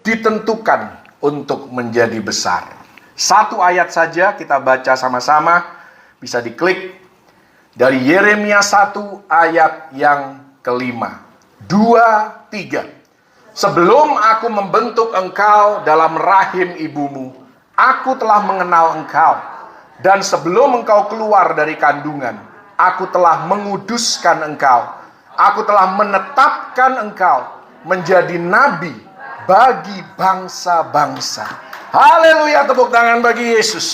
ditentukan untuk menjadi besar. Satu ayat saja kita baca sama-sama, bisa diklik dari Yeremia 1 ayat yang kelima. 2, 3. Sebelum aku membentuk engkau dalam rahim ibumu, aku telah mengenal engkau. Dan sebelum engkau keluar dari kandungan, aku telah menguduskan engkau. Aku telah menetapkan engkau menjadi nabi bagi bangsa-bangsa. Haleluya, tepuk tangan bagi Yesus.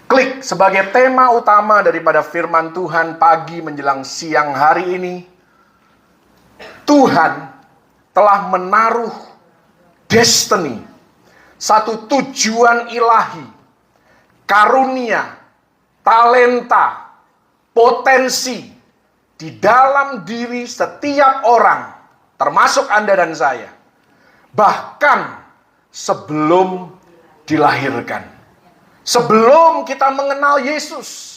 Klik sebagai tema utama daripada firman Tuhan pagi menjelang siang hari ini. Tuhan telah menaruh destiny, satu tujuan ilahi, karunia, talenta, potensi di dalam diri setiap orang, termasuk Anda dan saya. Bahkan sebelum dilahirkan. Sebelum kita mengenal Yesus.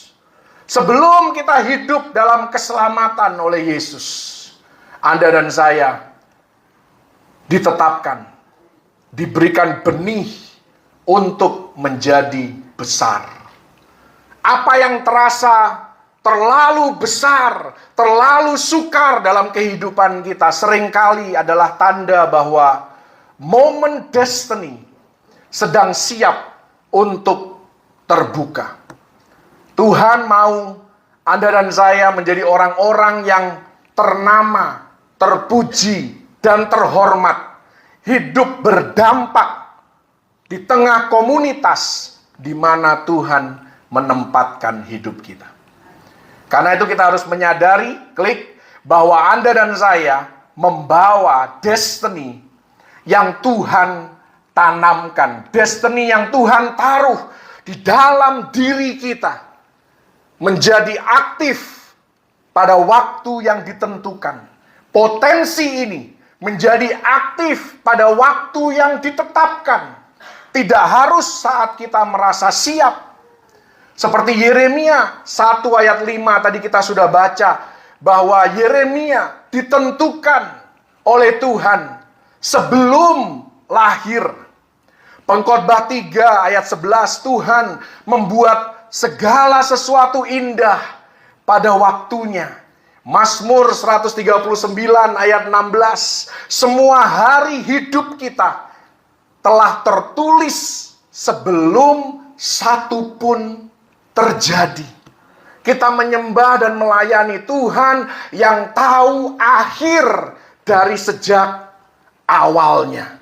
Sebelum kita hidup dalam keselamatan oleh Yesus. Anda dan saya ditetapkan, diberikan benih untuk menjadi besar. Apa yang terasa terlalu besar, terlalu sukar dalam kehidupan kita seringkali adalah tanda bahwa momen destiny sedang siap untuk terbuka. Tuhan mau Anda dan saya menjadi orang-orang yang ternama, terpuji, dan terhormat. Hidup berdampak di tengah komunitas di mana Tuhan menempatkan hidup kita. Karena itu kita harus menyadari, klik, bahwa Anda dan saya membawa destiny yang Tuhan tanamkan. Destiny yang Tuhan taruh di dalam diri kita. Menjadi aktif pada waktu yang ditentukan. Potensi ini menjadi aktif pada waktu yang ditetapkan. Tidak harus saat kita merasa siap. Seperti Yeremia 1 ayat 5 tadi kita sudah baca. Bahwa Yeremia ditentukan oleh Tuhan sebelum lahir. Pengkhotbah 3 ayat 11, Tuhan membuat segala sesuatu indah pada waktunya. Mazmur 139 ayat 16, semua hari hidup kita telah tertulis sebelum satu pun terjadi. Kita menyembah dan melayani Tuhan yang tahu akhir dari sejak awalnya.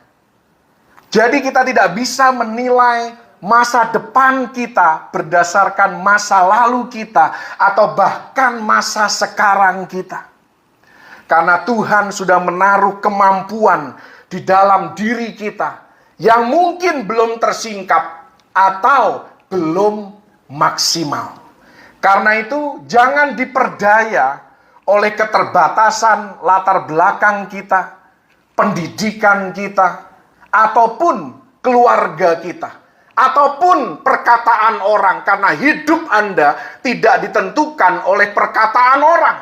Jadi kita tidak bisa menilai masa depan kita berdasarkan masa lalu kita atau bahkan masa sekarang kita. Karena Tuhan sudah menaruh kemampuan di dalam diri kita yang mungkin belum tersingkap atau belum maksimal. Karena itu jangan diperdaya oleh keterbatasan latar belakang kita, pendidikan kita, ataupun keluarga kita, ataupun perkataan orang, karena hidup Anda tidak ditentukan oleh perkataan orang.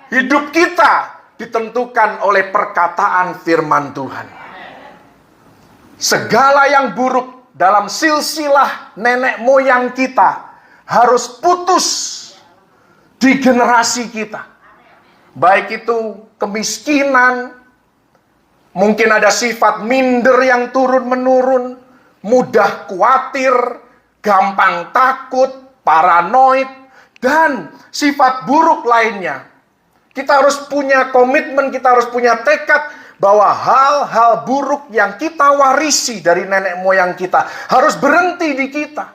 Hidup kita ditentukan oleh perkataan firman Tuhan. Segala yang buruk dalam silsilah nenek moyang kita harus putus di generasi kita. Baik itu kemiskinan, mungkin ada sifat minder yang turun-menurun, mudah khawatir, gampang takut, paranoid, dan sifat buruk lainnya. Kita harus punya komitmen, kita harus punya tekad bahwa hal-hal buruk yang kita warisi dari nenek moyang kita harus berhenti di kita.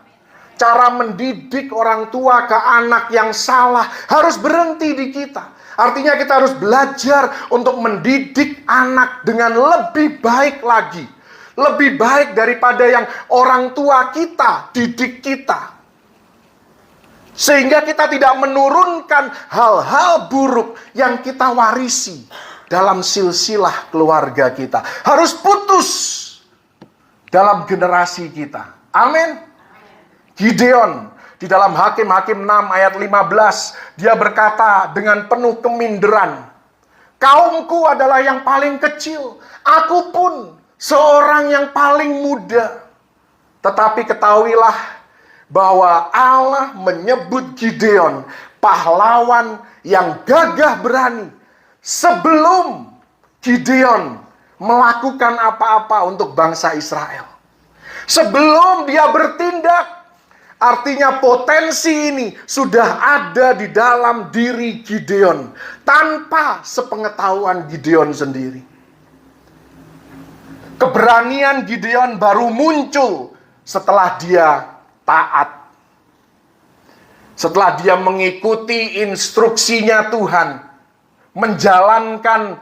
Cara mendidik orang tua ke anak yang salah harus berhenti di kita. Artinya kita harus belajar untuk mendidik anak dengan lebih baik lagi. Lebih baik daripada yang orang tua kita didik kita. Sehingga kita tidak menurunkan hal-hal buruk yang kita warisi dalam silsilah keluarga kita. Harus putus dalam generasi kita. Amin. Gideon di dalam Hakim-Hakim 6 ayat 15, dia berkata dengan penuh keminderan, Kaumku adalah yang paling kecil. Aku pun seorang yang paling muda. Tetapi ketahuilah bahwa Allah menyebut Gideon pahlawan yang gagah berani sebelum Gideon melakukan apa-apa untuk bangsa Israel. Sebelum dia bertindak, artinya potensi ini sudah ada di dalam diri Gideon tanpa sepengetahuan Gideon sendiri. Keberanian Gideon baru muncul setelah dia taat. Setelah dia mengikuti instruksinya Tuhan, menjalankan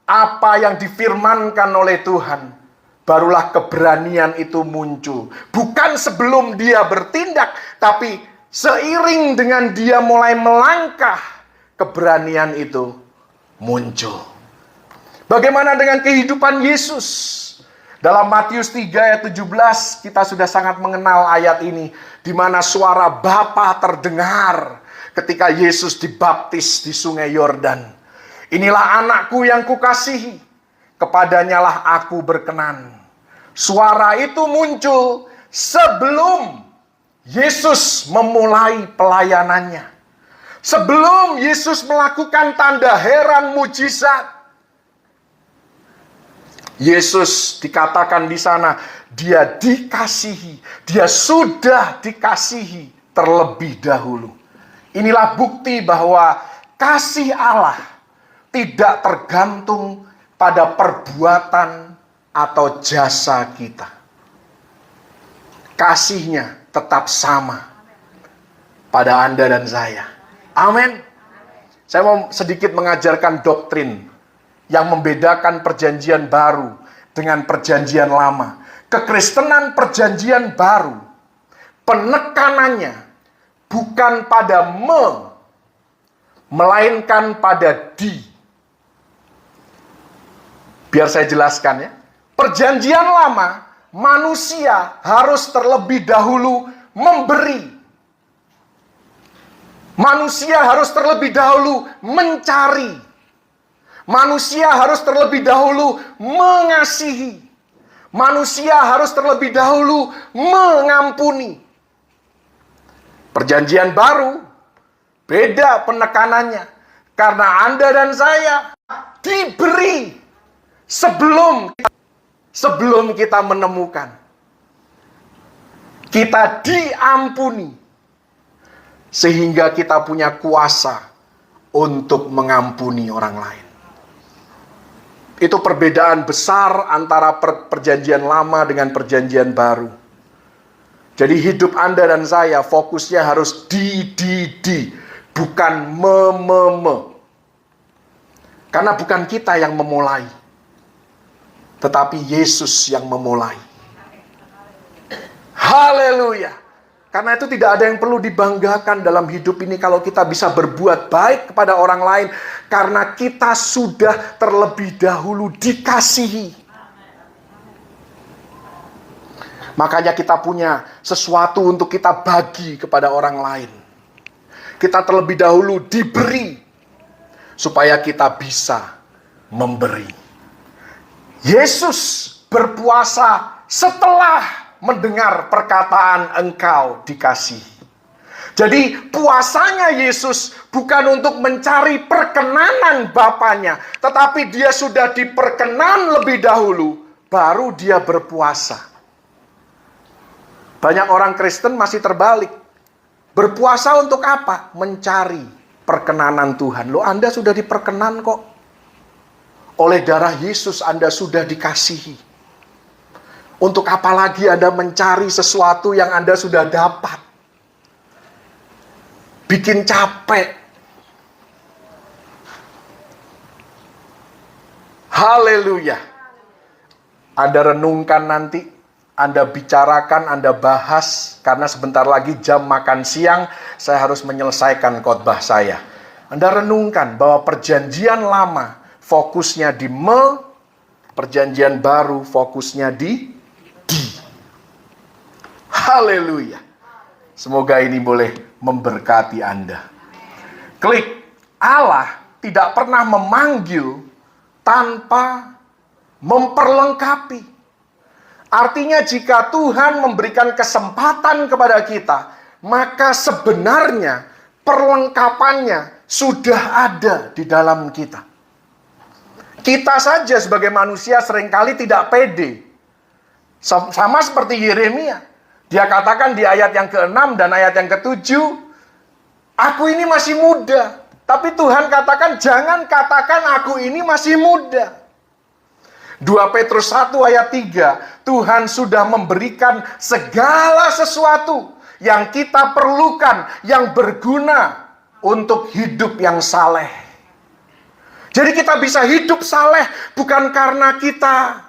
apa yang difirmankan oleh Tuhan, barulah keberanian itu muncul. Bukan sebelum dia bertindak, tapi seiring dengan dia mulai melangkah, keberanian itu muncul. Bagaimana dengan kehidupan Yesus? Dalam Matius 3 ayat 17 kita sudah sangat mengenal ayat ini, di mana suara Bapa terdengar ketika Yesus dibaptis di Sungai Yordan. Inilah anakku yang kukasihi, kepadanyalah aku berkenan. Suara itu muncul sebelum Yesus memulai pelayanannya. Sebelum Yesus melakukan tanda heran mujizat. Yesus dikatakan di sana, dia dikasihi, dia sudah dikasihi terlebih dahulu. Inilah bukti bahwa kasih Allah tidak tergantung pada perbuatan atau jasa kita. Kasihnya tetap sama pada Anda dan saya. Amin. Saya mau sedikit mengajarkan doktrin yang membedakan perjanjian baru dengan perjanjian lama. Kekristenan perjanjian baru, penekanannya bukan pada melainkan pada di. Biar saya jelaskan ya. Perjanjian lama, manusia harus terlebih dahulu memberi. Manusia harus terlebih dahulu mencari. Manusia harus terlebih dahulu mengasihi. Manusia harus terlebih dahulu mengampuni. Perjanjian baru beda penekanannya. Karena Anda dan saya diberi sebelum kita menemukan. Kita diampuni sehingga kita punya kuasa untuk mengampuni orang lain. Itu perbedaan besar antara perjanjian lama dengan perjanjian baru. Jadi hidup Anda dan saya fokusnya harus di, bukan me. Karena bukan kita yang memulai, tetapi Yesus yang memulai. Haleluya. Karena itu tidak ada yang perlu dibanggakan dalam hidup ini kalau kita bisa berbuat baik kepada orang lain. Karena kita sudah terlebih dahulu dikasihi. Makanya kita punya sesuatu untuk kita bagi kepada orang lain. Kita terlebih dahulu diberi, supaya kita bisa memberi. Yesus berpuasa setelah mendengar perkataan engkau dikasihi. Jadi puasanya Yesus bukan untuk mencari perkenanan Bapaknya, tetapi dia sudah diperkenan lebih dahulu, baru dia berpuasa. Banyak orang Kristen masih terbalik. Berpuasa untuk apa? Mencari perkenanan Tuhan. Loh, Anda sudah diperkenan kok. Oleh darah Yesus Anda sudah dikasihi. Untuk apa lagi Anda mencari sesuatu yang Anda sudah dapat? Bikin capek. Haleluya. Anda renungkan nanti, Anda bicarakan, Anda bahas, karena sebentar lagi jam makan siang, saya harus menyelesaikan khotbah saya. Anda renungkan bahwa perjanjian lama fokusnya di perjanjian baru fokusnya di. Haleluya. Semoga ini boleh memberkati Anda. Klik. Allah tidak pernah memanggil tanpa memperlengkapi. Artinya jika Tuhan memberikan kesempatan kepada kita, maka sebenarnya perlengkapannya sudah ada di dalam kita. Kita saja sebagai manusia seringkali tidak pede. Sama seperti Yeremia. Dia katakan di ayat yang ke-6 dan ayat yang ke-7, aku ini masih muda. Tapi Tuhan katakan, jangan katakan aku ini masih muda. 2 Petrus 1 ayat 3, Tuhan sudah memberikan segala sesuatu yang kita perlukan, yang berguna untuk hidup yang saleh. Jadi kita bisa hidup saleh bukan karena kita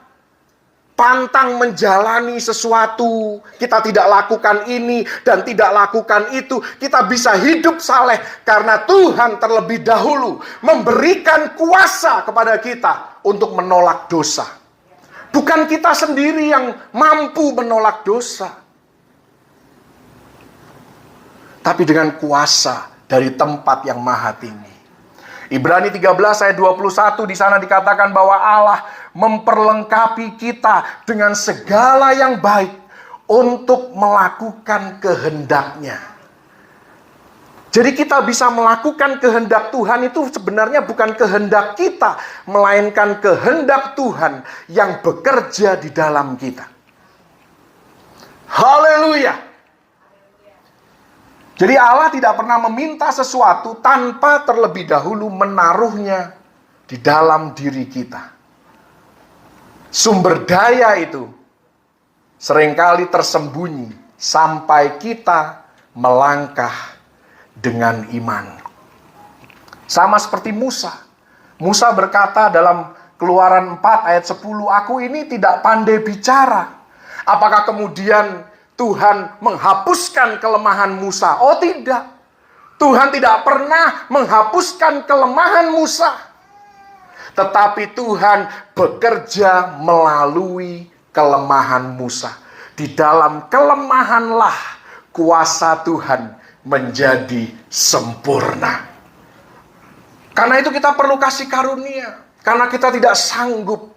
pantang menjalani sesuatu, kita tidak lakukan ini dan tidak lakukan itu. Kita bisa hidup saleh karena Tuhan terlebih dahulu memberikan kuasa kepada kita untuk menolak dosa. Bukan kita sendiri yang mampu menolak dosa, tapi dengan kuasa dari tempat yang maha tinggi. Ibrani 13 ayat 21 di sana dikatakan bahwa Allah memperlengkapi kita dengan segala yang baik untuk melakukan kehendak-Nya. Jadi kita bisa melakukan kehendak Tuhan itu sebenarnya bukan kehendak kita, melainkan kehendak Tuhan yang bekerja di dalam kita. Haleluya. Jadi Allah tidak pernah meminta sesuatu tanpa terlebih dahulu menaruhnya di dalam diri kita. Sumber daya itu seringkali tersembunyi sampai kita melangkah dengan iman. Sama seperti Musa. Musa berkata dalam Keluaran 4 ayat 10, aku ini tidak pandai bicara. Apakah kemudian Tuhan menghapuskan kelemahan Musa? Oh tidak. Tuhan tidak pernah menghapuskan kelemahan Musa. Tetapi Tuhan bekerja melalui kelemahan Musa. Di dalam kelemahanlah kuasa Tuhan menjadi sempurna. Karena itu kita perlu kasih karunia. Karena kita tidak sanggup.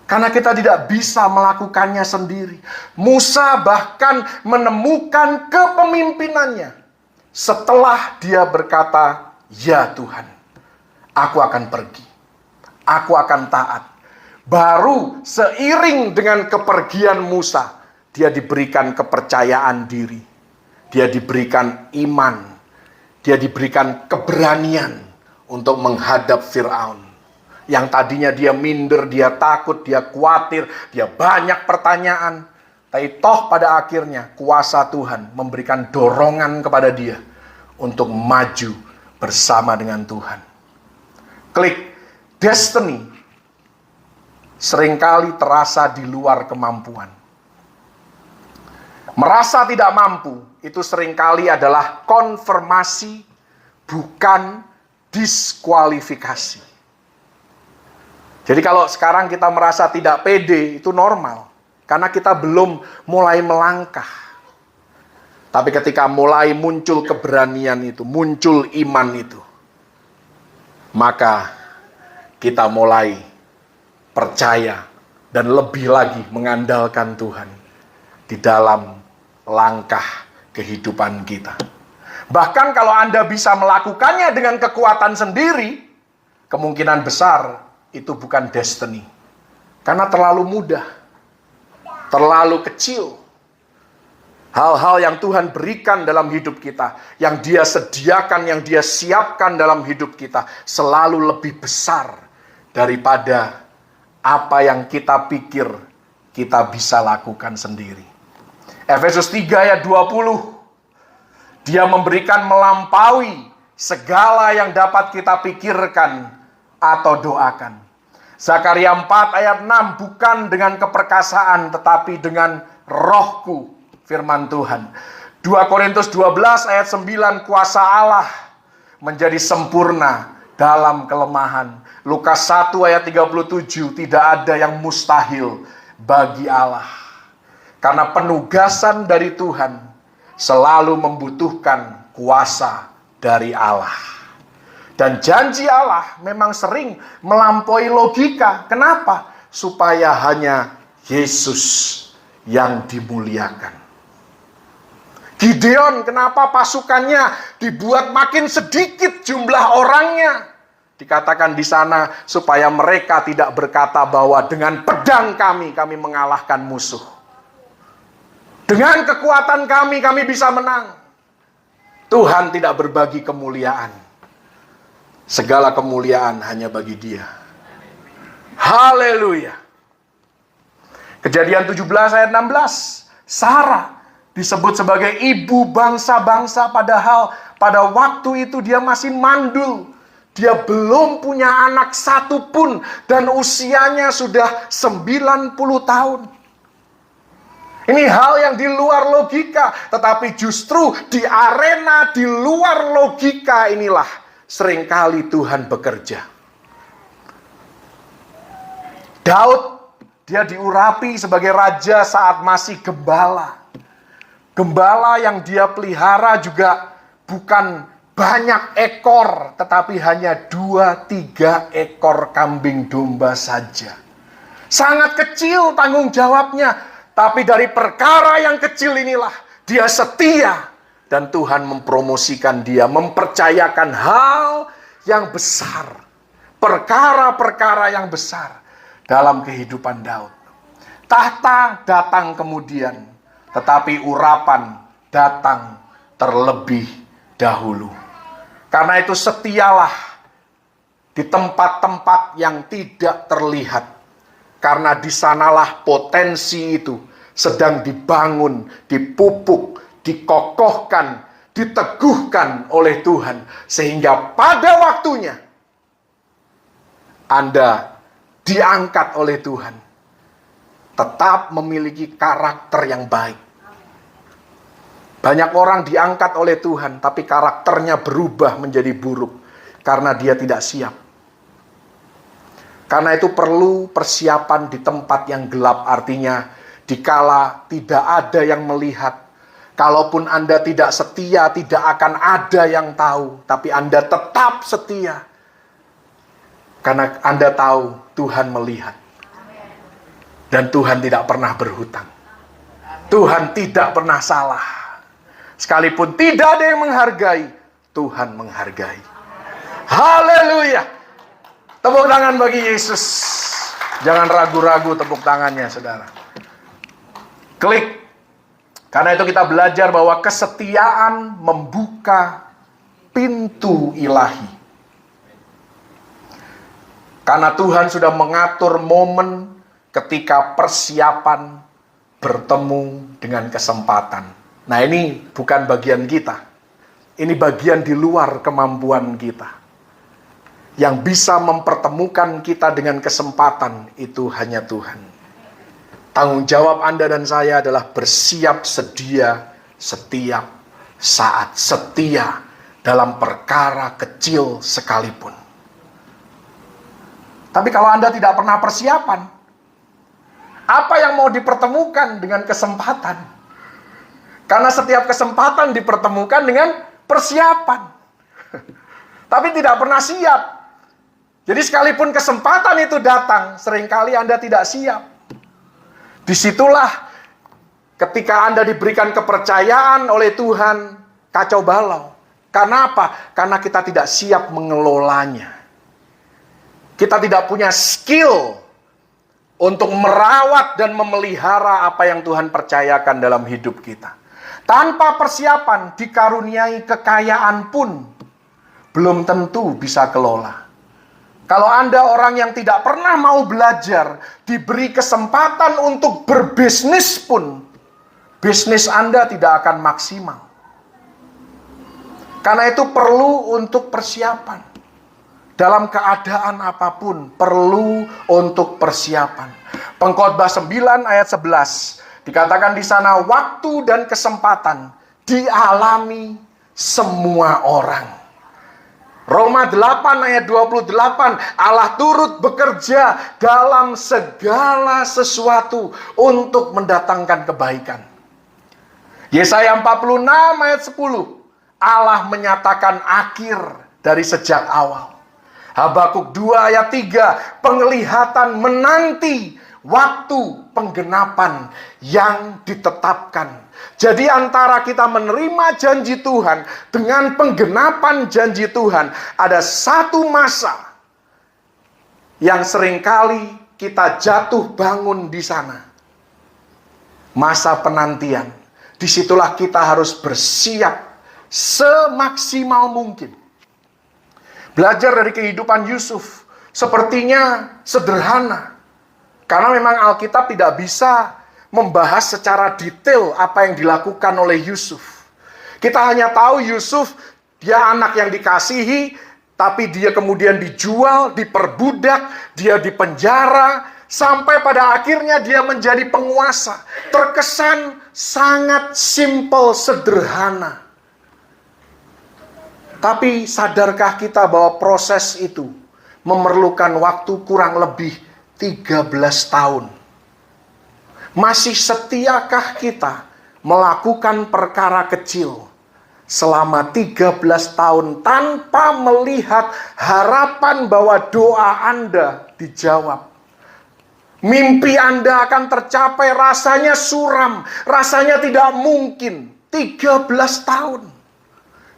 Karena kita tidak bisa melakukannya sendiri. Musa bahkan menemukan kepemimpinannya setelah dia berkata, ya Tuhan, aku akan pergi. Aku akan taat. Baru seiring dengan kepergian Musa, dia diberikan kepercayaan diri. Dia diberikan iman. Dia diberikan keberanian untuk menghadap Firaun. Yang tadinya dia minder, dia takut, dia khawatir, dia banyak pertanyaan. Tapi toh pada akhirnya kuasa Tuhan memberikan dorongan kepada dia untuk maju bersama dengan Tuhan. Klik, destiny seringkali terasa di luar kemampuan. Merasa tidak mampu, itu seringkali adalah konfirmasi, bukan diskualifikasi. Jadi kalau sekarang kita merasa tidak pede, itu normal. Karena kita belum mulai melangkah. Tapi ketika mulai muncul keberanian itu, muncul iman itu, maka kita mulai percaya dan lebih lagi mengandalkan Tuhan di dalam langkah kehidupan kita. Bahkan kalau Anda bisa melakukannya dengan kekuatan sendiri, kemungkinan besar itu bukan destiny. Karena terlalu mudah, terlalu kecil. Hal-hal yang Tuhan berikan dalam hidup kita, yang Dia sediakan, yang Dia siapkan dalam hidup kita, selalu lebih besar daripada apa yang kita pikir kita bisa lakukan sendiri. Efesus 3 ayat 20. Dia memberikan melampaui segala yang dapat kita pikirkan atau doakan. Zakaria 4 ayat 6, bukan dengan keperkasaan tetapi dengan rohku, firman Tuhan. 2 Korintus 12 ayat 9, kuasa Allah menjadi sempurna dalam kelemahan. Lukas 1 ayat 37, tidak ada yang mustahil bagi Allah. Karena penugasan dari Tuhan selalu membutuhkan kuasa dari Allah. Dan janji Allah memang sering melampaui logika. Kenapa? Supaya hanya Yesus yang dimuliakan. Gideon, kenapa pasukannya dibuat makin sedikit jumlah orangnya? Dikatakan di sana supaya mereka tidak berkata bahwa dengan pedang kami mengalahkan musuh. Dengan kekuatan kami bisa menang. Tuhan tidak berbagi kemuliaan. Segala kemuliaan hanya bagi Dia. Haleluya. Kejadian 17 ayat 16. Sarah disebut sebagai ibu bangsa-bangsa, padahal pada waktu itu dia masih mandul. Dia belum punya anak satu pun dan usianya sudah 90 tahun. Ini hal yang di luar logika, tetapi justru di arena di luar logika inilah seringkali Tuhan bekerja. Daud, dia diurapi sebagai raja saat masih gembala. Gembala yang dia pelihara juga bukan banyak ekor, tetapi hanya 2-3 ekor kambing domba saja. Sangat kecil tanggung jawabnya, tapi dari perkara yang kecil inilah dia setia. Dan Tuhan mempromosikan dia, mempercayakan hal yang besar. Perkara-perkara yang besar dalam kehidupan Daud. Tahta datang kemudian, tetapi urapan datang terlebih dahulu. Karena itu setialah di tempat-tempat yang tidak terlihat. Karena di sanalah potensi itu sedang dibangun, dipupuk, dikokohkan, diteguhkan oleh Tuhan. Sehingga pada waktunya Anda diangkat oleh Tuhan. Tetap memiliki karakter yang baik. Banyak orang diangkat oleh Tuhan, tapi karakternya berubah menjadi buruk karena dia tidak siap. Karena itu perlu persiapan di tempat yang gelap, artinya dikala tidak ada yang melihat. Kalaupun Anda tidak setia, tidak akan ada yang tahu, tapi Anda tetap setia. Karena Anda tahu Tuhan melihat. Dan Tuhan tidak pernah berhutang. Tuhan tidak pernah salah. Sekalipun tidak ada yang menghargai, Tuhan menghargai. Haleluya. Tepuk tangan bagi Yesus. Jangan ragu-ragu tepuk tangannya, saudara. Klik. Karena itu kita belajar bahwa kesetiaan membuka pintu ilahi. Karena Tuhan sudah mengatur momen ketika persiapan bertemu dengan kesempatan. Nah, ini bukan bagian kita. Ini bagian di luar kemampuan kita. Yang bisa mempertemukan kita dengan kesempatan itu hanya Tuhan. Tanggung jawab Anda dan saya adalah bersiap sedia setiap saat. Setia dalam perkara kecil sekalipun. Tapi kalau Anda tidak pernah persiapan, apa yang mau dipertemukan dengan kesempatan? Karena setiap kesempatan dipertemukan dengan persiapan. Tapi tidak pernah siap. Jadi sekalipun kesempatan itu datang, seringkali Anda tidak siap. Disitulah ketika Anda diberikan kepercayaan oleh Tuhan, kacau balau. Karena apa? Karena kita tidak siap mengelolanya. Kita tidak punya skill untuk merawat dan memelihara apa yang Tuhan percayakan dalam hidup kita. Tanpa persiapan, dikaruniai kekayaan pun belum tentu bisa kelola. Kalau Anda orang yang tidak pernah mau belajar, diberi kesempatan untuk berbisnis pun, bisnis Anda tidak akan maksimal. Karena itu perlu untuk persiapan. Dalam keadaan apapun, perlu untuk persiapan. Pengkhotbah 9 ayat 11. Dikatakan di sana, waktu dan kesempatan dialami semua orang. Roma 8 ayat 28, Allah turut bekerja dalam segala sesuatu untuk mendatangkan kebaikan. Yesaya 46 ayat 10, Allah menyatakan akhir dari sejak awal. Habakuk 2 ayat 3, penglihatan menanti waktu penggenapan yang ditetapkan. Jadi antara kita menerima janji Tuhan dengan penggenapan janji Tuhan, ada satu masa yang seringkali kita jatuh bangun di sana. Masa penantian. Disitulah kita harus bersiap semaksimal mungkin. Belajar dari kehidupan Yusuf sepertinya sederhana. Karena memang Alkitab tidak bisa membahas secara detail apa yang dilakukan oleh Yusuf. Kita hanya tahu Yusuf, dia anak yang dikasihi, tapi dia kemudian dijual, diperbudak, dia dipenjara, sampai pada akhirnya dia menjadi penguasa. Terkesan sangat simpel, sederhana. Tapi sadarkah kita bahwa proses itu memerlukan waktu kurang lebih 13 tahun? Masih setiakah kita melakukan perkara kecil selama 13 tahun tanpa melihat harapan bahwa doa Anda dijawab? Mimpi Anda akan tercapai, rasanya suram, rasanya tidak mungkin. 13 tahun.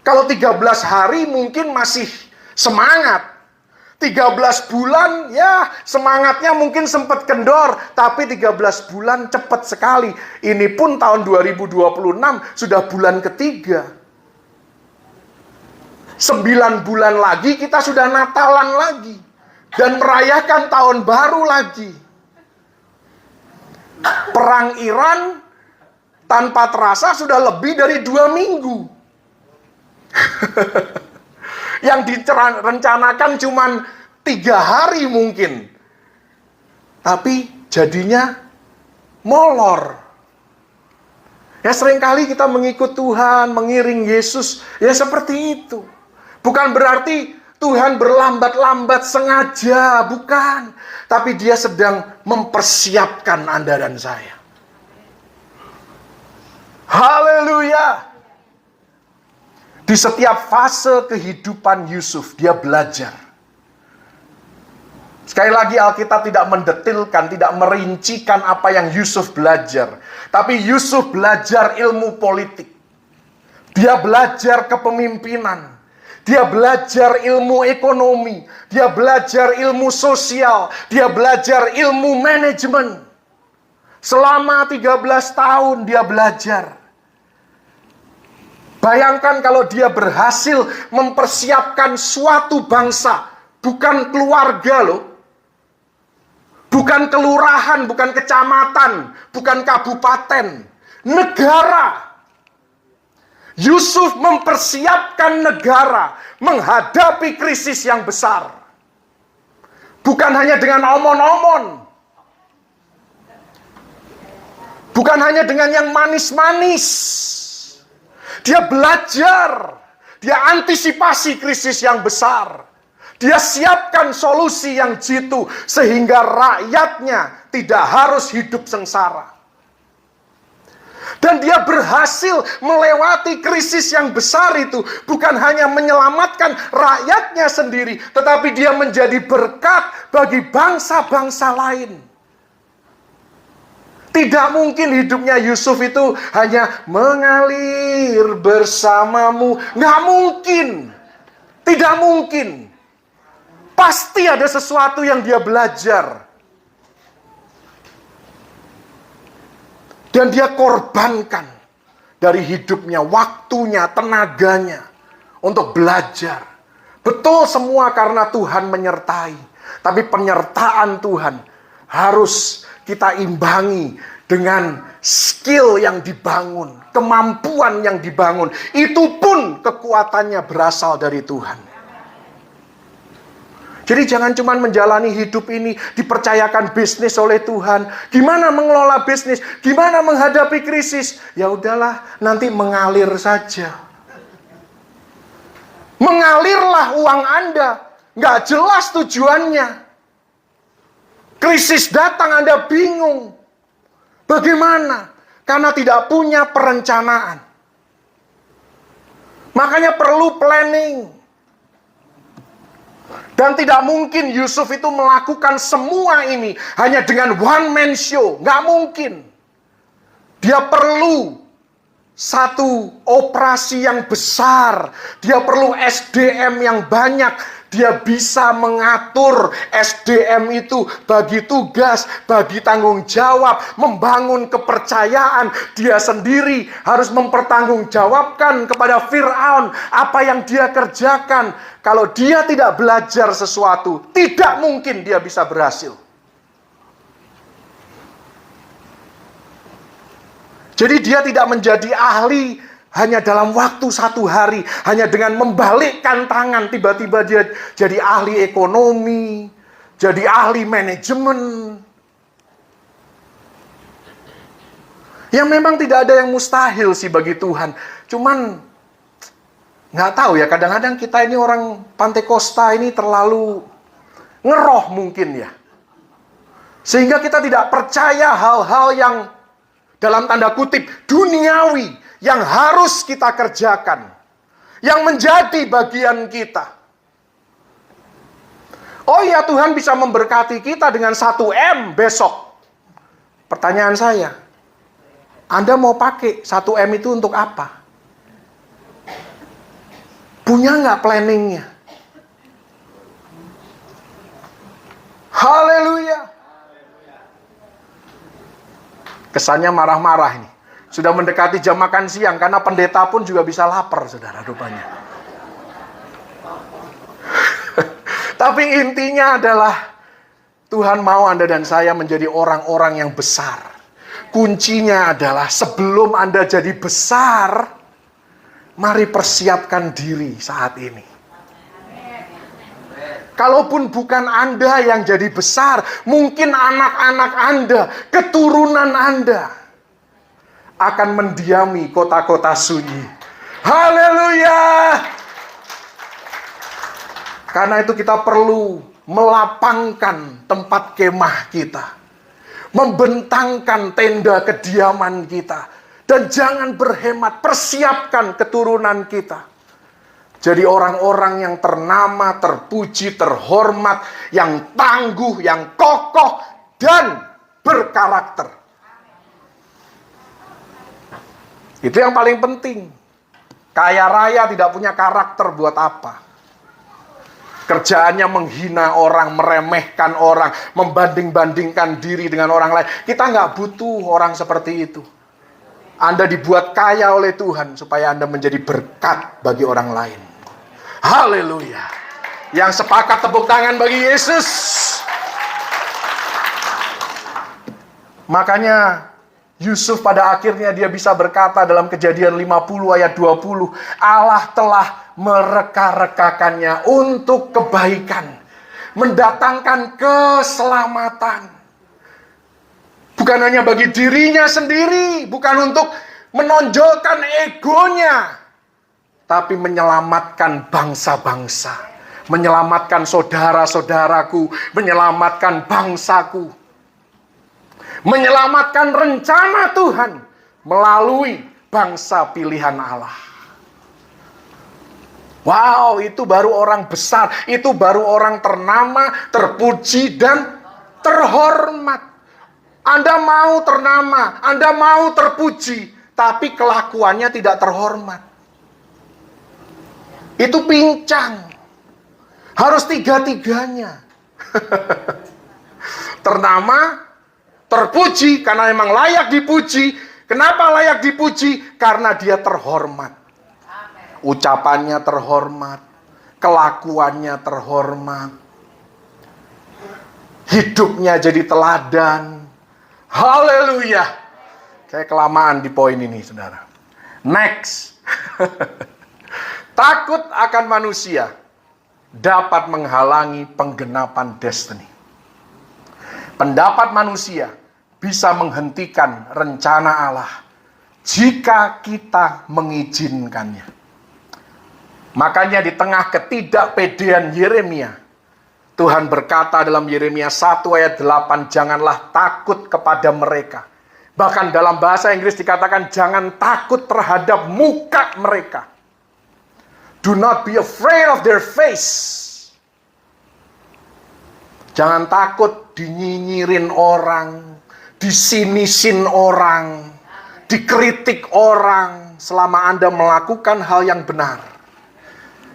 Kalau 13 hari mungkin masih semangat. 13 bulan ya semangatnya mungkin sempat kendor. Tapi 13 bulan cepat sekali. Ini pun tahun 2026 sudah bulan ketiga. 9 bulan lagi kita sudah Natalan lagi. Dan merayakan tahun baru lagi. Perang Iran tanpa terasa sudah lebih dari 2 minggu. Yang direncanakan cuma 3 hari mungkin. Tapi jadinya molor. Ya seringkali kita mengikut Tuhan, mengiring Yesus. Ya seperti itu. Bukan berarti Tuhan berlambat-lambat sengaja. Bukan. Tapi dia sedang mempersiapkan Anda dan saya. Haleluya. Di setiap fase kehidupan Yusuf, dia belajar. Sekali lagi Alkitab tidak mendetilkan, tidak merincikan apa yang Yusuf belajar. Tapi Yusuf belajar ilmu politik. Dia belajar kepemimpinan. Dia belajar ilmu ekonomi. Dia belajar ilmu sosial. Dia belajar ilmu manajemen. Selama 13 tahun dia belajar. Bayangkan kalau dia berhasil mempersiapkan suatu bangsa, bukan keluarga loh, bukan kelurahan, bukan kecamatan, bukan kabupaten, negara. Yusuf mempersiapkan negara menghadapi krisis yang besar. Bukan hanya dengan omon-omon, bukan hanya dengan yang manis-manis. Dia belajar, dia antisipasi krisis yang besar. Dia siapkan solusi yang jitu sehingga rakyatnya tidak harus hidup sengsara. Dan dia berhasil melewati krisis yang besar itu. Bukan hanya menyelamatkan rakyatnya sendiri, tetapi dia menjadi berkat bagi bangsa-bangsa lain. Tidak mungkin hidupnya Yusuf itu hanya mengalir bersamamu. Nggak mungkin. Tidak mungkin. Pasti ada sesuatu yang dia belajar. Dan dia korbankan dari hidupnya, waktunya, tenaganya untuk belajar. Betul semua karena Tuhan menyertai. Tapi penyertaan Tuhan harus kita imbangi dengan skill yang dibangun, kemampuan yang dibangun. Itu pun kekuatannya berasal dari Tuhan. Jadi jangan cuma menjalani hidup ini, dipercayakan bisnis oleh Tuhan. Gimana mengelola bisnis? Gimana menghadapi krisis? Ya udahlah, nanti mengalir saja. Mengalirlah uang Anda. Nggak jelas tujuannya. Krisis datang Anda bingung. Bagaimana? Karena tidak punya perencanaan. Makanya perlu planning. Dan tidak mungkin Yusuf itu melakukan semua ini hanya dengan one man show. Nggak mungkin. Dia perlu satu operasi yang besar. Dia perlu SDM yang banyak. Dia bisa mengatur SDM itu bagi tugas, bagi tanggung jawab, membangun kepercayaan. Dia sendiri harus mempertanggungjawabkan kepada Firaun apa yang dia kerjakan. Kalau dia tidak belajar sesuatu, tidak mungkin dia bisa berhasil. Jadi dia tidak menjadi ahli hanya dalam waktu 1 hari, hanya dengan membalikkan tangan, tiba-tiba dia jadi ahli ekonomi, jadi ahli manajemen. Ya memang tidak ada yang mustahil sih bagi Tuhan. Cuman, nggak tahu ya, kadang-kadang kita ini orang Pantai Kosta ini terlalu ngeroh mungkin ya. Sehingga kita tidak percaya hal-hal yang dalam tanda kutip duniawi yang harus kita kerjakan, yang menjadi bagian kita. Oh ya, Tuhan bisa memberkati kita dengan 1M besok. Pertanyaan saya, Anda mau pakai 1M itu untuk apa? Punya nggak planningnya? Haleluya. Kesannya marah-marah ini. Sudah mendekati jam makan siang, karena pendeta pun juga bisa lapar, saudara, rupanya. Tapi intinya adalah, Tuhan mau Anda dan saya menjadi orang-orang yang besar. Kuncinya adalah, sebelum Anda jadi besar, mari persiapkan diri saat ini. Kalaupun bukan Anda yang jadi besar, mungkin anak-anak Anda, keturunan Anda akan mendiami kota-kota sunyi. Haleluya! Karena itu kita perlu melapangkan tempat kemah kita, membentangkan tenda kediaman kita, dan jangan berhemat, persiapkan keturunan kita. Jadi orang-orang yang ternama, terpuji, terhormat, yang tangguh, yang kokoh, dan berkarakter. Itu yang paling penting. Kaya raya tidak punya karakter buat apa? Kerjaannya menghina orang, meremehkan orang, membanding-bandingkan diri dengan orang lain. Kita nggak butuh orang seperti itu. Anda dibuat kaya oleh Tuhan supaya Anda menjadi berkat bagi orang lain. Haleluya. Yang sepakat tepuk tangan bagi Yesus. Makanya Yusuf pada akhirnya dia bisa berkata dalam Kejadian 50 ayat 20, Allah telah mereka-rekakannya untuk kebaikan, mendatangkan keselamatan. Bukan hanya bagi dirinya sendiri, bukan untuk menonjolkan egonya, tapi menyelamatkan bangsa-bangsa, menyelamatkan saudara-saudaraku, menyelamatkan bangsaku. Menyelamatkan rencana Tuhan melalui bangsa pilihan Allah. Wow, itu baru orang besar, itu baru orang ternama, terpuji, dan terhormat. Anda mau ternama, Anda mau terpuji, tapi kelakuannya tidak terhormat. Itu pincang. Harus tiga-tiganya. Ternama, terpuji karena memang layak dipuji. Kenapa layak dipuji? Karena dia terhormat. Ucapannya terhormat, kelakuannya terhormat, hidupnya jadi teladan. Haleluya. Saya kelamaan di poin ini, saudara. Next. Takut akan manusia dapat menghalangi penggenapan destiny. Pendapat manusia bisa menghentikan rencana Allah jika kita mengizinkannya. Makanya di tengah ketidakpedean Yeremia, Tuhan berkata dalam Yeremia 1 ayat 8, janganlah takut kepada mereka. Bahkan dalam bahasa Inggris dikatakan jangan takut terhadap muka mereka. Do not be afraid of their face. Jangan takut dinyinyirin orang, disinisin orang, dikritik orang selama Anda melakukan hal yang benar.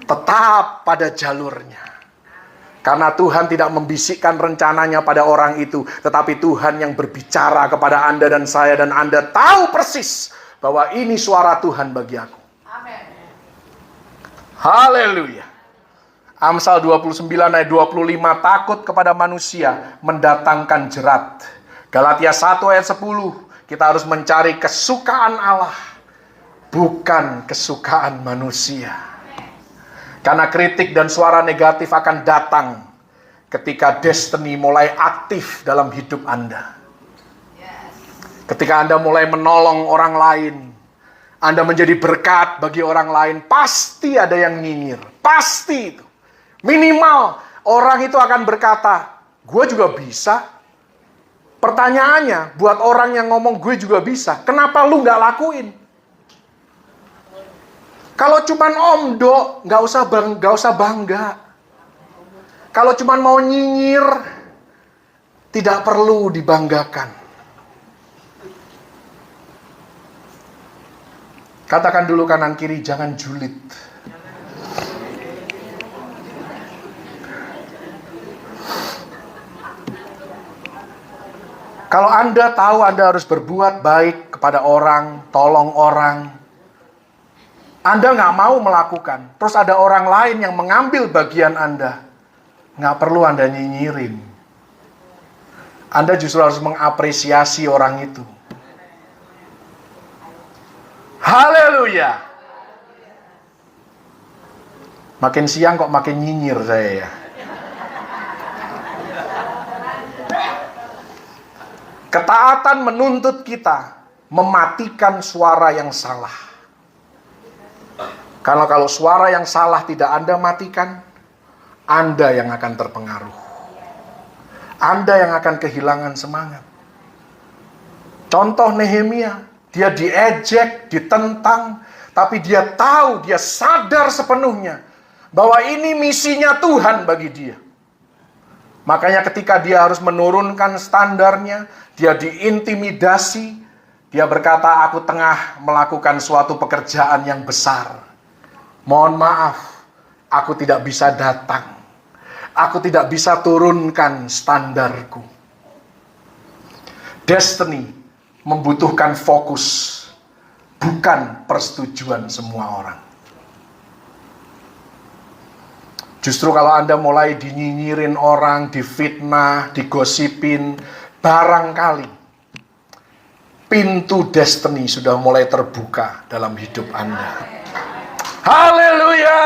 Tetap pada jalurnya. Karena Tuhan tidak membisikkan rencananya pada orang itu, tetapi Tuhan yang berbicara kepada Anda dan saya, dan Anda tahu persis bahwa ini suara Tuhan bagi aku. Amin. Haleluya. Amsal 29 ayat 25, takut kepada manusia mendatangkan jerat. Galatia 1 ayat 10, kita harus mencari kesukaan Allah, bukan kesukaan manusia. Karena kritik dan suara negatif akan datang ketika destiny mulai aktif dalam hidup Anda. Ketika Anda mulai menolong orang lain, Anda menjadi berkat bagi orang lain, pasti ada yang nyinyir. Pasti itu. Minimal orang itu akan berkata, gue juga bisa. Pertanyaannya, buat orang yang ngomong gue juga bisa, kenapa lu gak lakuin? Kalau cuman omdo, gak usah bangga. Kalau cuman mau nyinyir, tidak perlu dibanggakan. Katakan dulu kanan kiri, jangan julid. Kalau Anda tahu Anda harus berbuat baik kepada orang, tolong orang, Anda nggak mau melakukan, terus ada orang lain yang mengambil bagian Anda, nggak perlu Anda nyinyirin. Anda justru harus mengapresiasi orang itu. Haleluya. Makin siang kok makin nyinyir saya ya. Ketaatan menuntut kita mematikan suara yang salah. Karena kalau suara yang salah tidak Anda matikan, Anda yang akan terpengaruh. Anda yang akan kehilangan semangat. Contoh Nehemia, dia diejek, ditentang, tapi dia tahu, dia sadar sepenuhnya bahwa ini misinya Tuhan bagi dia. Makanya ketika dia harus menurunkan standarnya, dia diintimidasi, dia berkata, aku tengah melakukan suatu pekerjaan yang besar. Mohon maaf, aku tidak bisa datang. Aku tidak bisa turunkan standarku. Destiny membutuhkan fokus, bukan persetujuan semua orang. Justru kalau Anda mulai dinyinyirin orang, difitnah, digosipin, barangkali pintu destiny sudah mulai terbuka dalam hidup Anda. Haleluya!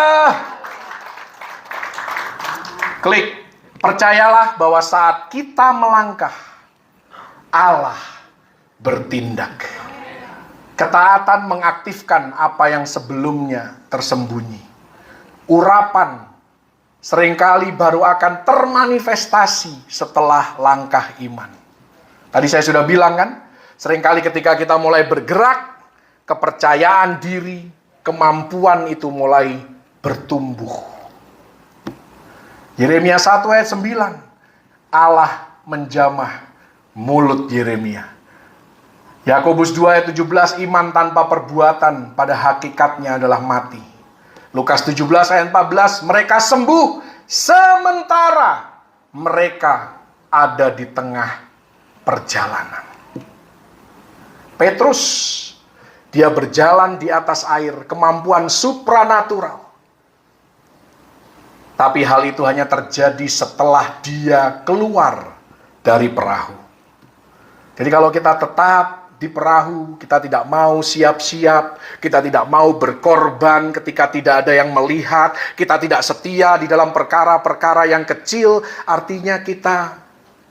Klik, percayalah bahwa saat kita melangkah, Allah bertindak. Ketaatan mengaktifkan apa yang sebelumnya tersembunyi. Urapan seringkali baru akan termanifestasi setelah langkah iman. Tadi saya sudah bilang kan, seringkali ketika kita mulai bergerak, kepercayaan diri, kemampuan itu mulai bertumbuh. Yeremia 1 ayat 9, Allah menjamah mulut Yeremia. Yakobus 2 ayat 17, iman tanpa perbuatan pada hakikatnya adalah mati. Lukas 17 ayat 14, mereka sembuh sementara mereka ada di tengah perjalanan. Petrus, dia berjalan di atas air, kemampuan supranatural. Tapi hal itu hanya terjadi setelah dia keluar dari perahu. Jadi kalau kita tetap di perahu, kita tidak mau siap-siap, kita tidak mau berkorban ketika tidak ada yang melihat, kita tidak setia di dalam perkara-perkara yang kecil, artinya kita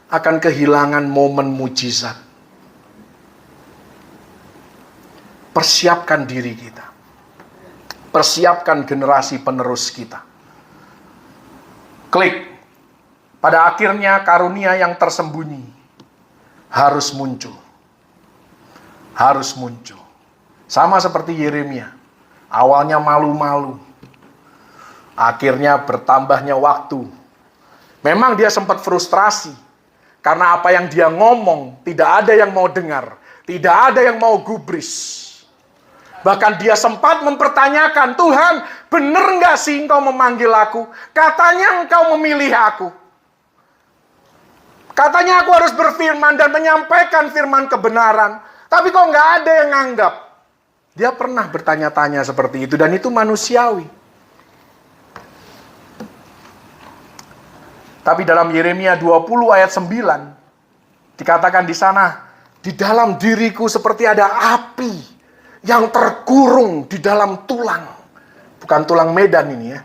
akan kehilangan momen mujizat. Persiapkan diri kita. Persiapkan generasi penerus kita. Klik. Pada akhirnya karunia yang tersembunyi harus muncul. Harus muncul. Sama seperti Yeremia. Awalnya malu-malu. Akhirnya bertambahnya waktu. Memang dia sempat frustrasi. Karena apa yang dia ngomong, tidak ada yang mau dengar. Tidak ada yang mau gubris. Bahkan dia sempat mempertanyakan, Tuhan, benar nggak sih engkau memanggil aku? Katanya engkau memilih aku. Katanya aku harus berfirman dan menyampaikan firman kebenaran. Tapi kok nggak ada yang nganggap. Dia pernah bertanya-tanya seperti itu dan itu manusiawi. Tapi dalam Yeremia 20 ayat 9 dikatakan di sana, di dalam diriku seperti ada api yang terkurung di dalam tulang. Bukan tulang Medan ini ya.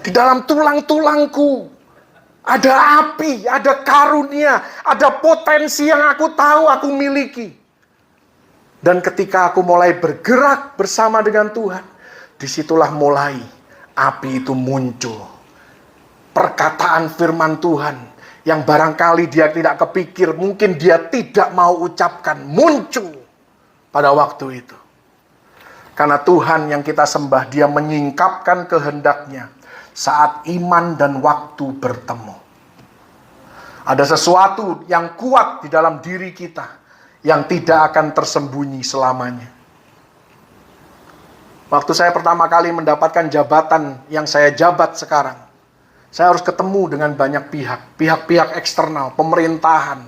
Di dalam tulang-tulangku ada api, ada karunia, ada potensi yang aku tahu aku miliki. Dan ketika aku mulai bergerak bersama dengan Tuhan, disitulah mulai api itu muncul. Perkataan firman Tuhan yang barangkali dia tidak kepikir, mungkin dia tidak mau ucapkan, muncul pada waktu itu. Karena Tuhan yang kita sembah, dia menyingkapkan kehendaknya saat iman dan waktu bertemu. Ada sesuatu yang kuat di dalam diri kita yang tidak akan tersembunyi selamanya. Waktu saya pertama kali mendapatkan jabatan yang saya jabat sekarang, saya harus ketemu dengan banyak pihak. Pihak-pihak eksternal, pemerintahan,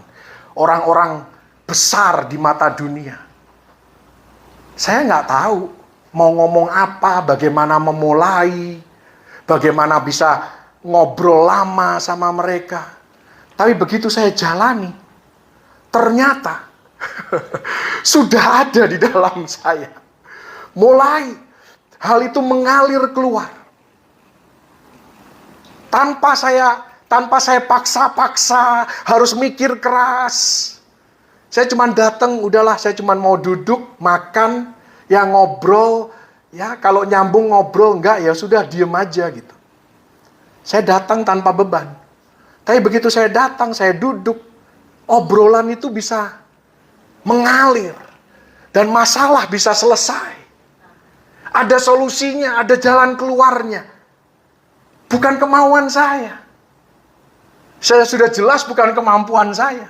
orang-orang besar di mata dunia. Saya nggak tahu mau ngomong apa, bagaimana memulai, bagaimana bisa ngobrol lama sama mereka. Tapi begitu saya jalani, ternyata sudah ada di dalam saya. Mulai hal itu mengalir keluar. Tanpa saya paksa-paksa, harus mikir keras. Saya cuma datang, udahlah saya cuma mau duduk, makan, ya ngobrol, ya kalau nyambung ngobrol, enggak ya sudah diem aja gitu. Saya datang tanpa beban. Tapi begitu saya datang, saya duduk, obrolan itu bisa mengalir. Dan masalah bisa selesai. Ada solusinya, ada jalan keluarnya. Bukan kemauan saya. Saya sudah jelas bukan kemampuan saya.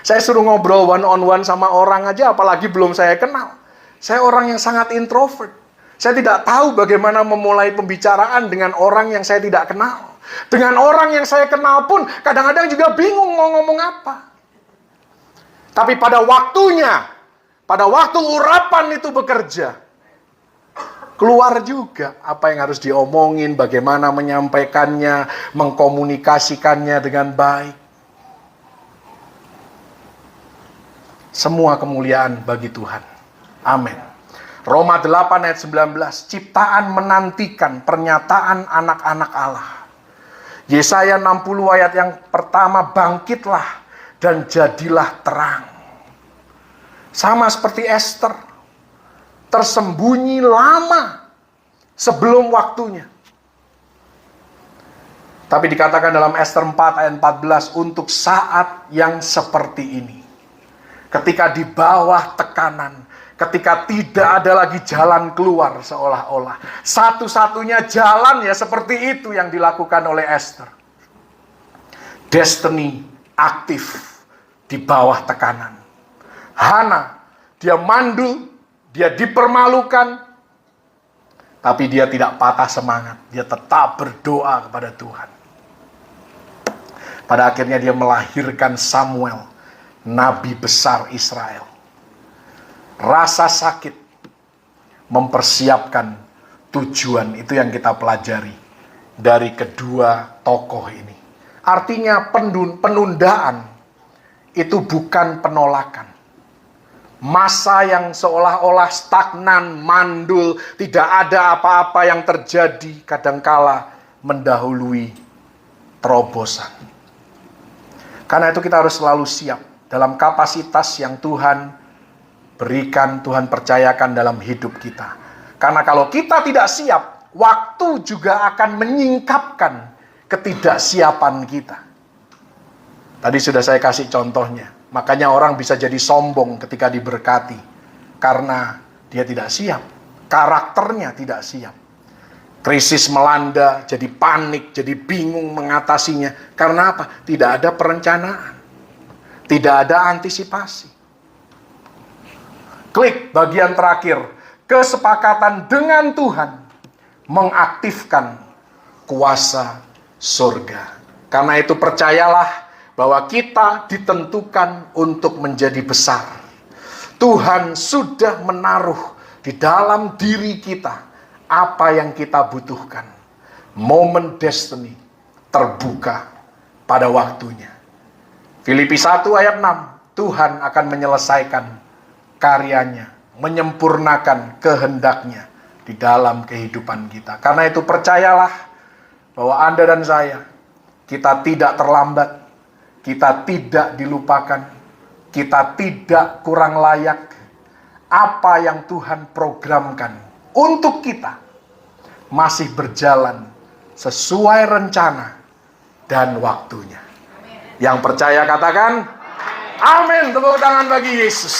Saya suruh ngobrol one on one sama orang aja, apalagi belum saya kenal. Saya orang yang sangat introvert. Saya tidak tahu bagaimana memulai pembicaraan dengan orang yang saya tidak kenal. Dengan orang yang saya kenal pun kadang-kadang juga bingung mau ngomong apa. Tapi pada waktunya, pada waktu urapan itu bekerja, keluar juga apa yang harus diomongin, bagaimana menyampaikannya, mengkomunikasikannya dengan baik. Semua kemuliaan bagi Tuhan. Amin. Roma 8 ayat 19, ciptaan menantikan pernyataan anak-anak Allah. Yesaya 60 ayat yang pertama, bangkitlah dan jadilah terang. Sama seperti Esther, tersembunyi lama sebelum waktunya. Tapi dikatakan dalam Esther 4 ayat 14, untuk saat yang seperti ini. Ketika di bawah tekanan, ketika tidak ada lagi jalan keluar seolah-olah. Satu-satunya jalan ya seperti itu yang dilakukan oleh Esther. Destiny aktif di bawah tekanan. Hana, dia mandul, dia dipermalukan, tapi dia tidak patah semangat. Dia tetap berdoa kepada Tuhan. Pada akhirnya dia melahirkan Samuel, nabi besar Israel. Rasa sakit mempersiapkan tujuan, itu yang kita pelajari dari kedua tokoh ini. Artinya penundaan itu bukan penolakan. Masa yang seolah-olah stagnan, mandul, tidak ada apa-apa yang terjadi, kadangkala mendahului terobosan. Karena itu kita harus selalu siap dalam kapasitas yang Tuhan berikan, Tuhan percayakan dalam hidup kita. Karena kalau kita tidak siap, waktu juga akan menyingkapkan ketidaksiapan kita. Tadi sudah saya kasih contohnya. Makanya orang bisa jadi sombong ketika diberkati. Karena dia tidak siap. Karakternya tidak siap. Krisis melanda, jadi panik, jadi bingung mengatasinya. Karena apa? Tidak ada perencanaan. Tidak ada antisipasi. Klik bagian terakhir. Kesepakatan dengan Tuhan mengaktifkan kuasa surga. Karena itu percayalah bahwa kita ditentukan untuk menjadi besar. Tuhan sudah menaruh di dalam diri kita apa yang kita butuhkan. Momen destiny terbuka pada waktunya. Filipi 1 ayat 6, Tuhan akan menyelesaikan karyanya, menyempurnakan kehendaknya di dalam kehidupan kita. Karena itu percayalah bahwa Anda dan saya, kita tidak terlambat, kita tidak dilupakan, kita tidak kurang layak. Apa yang Tuhan programkan untuk kita masih berjalan sesuai rencana dan waktunya. Yang percaya katakan, amin. Tepuk tangan bagi Yesus.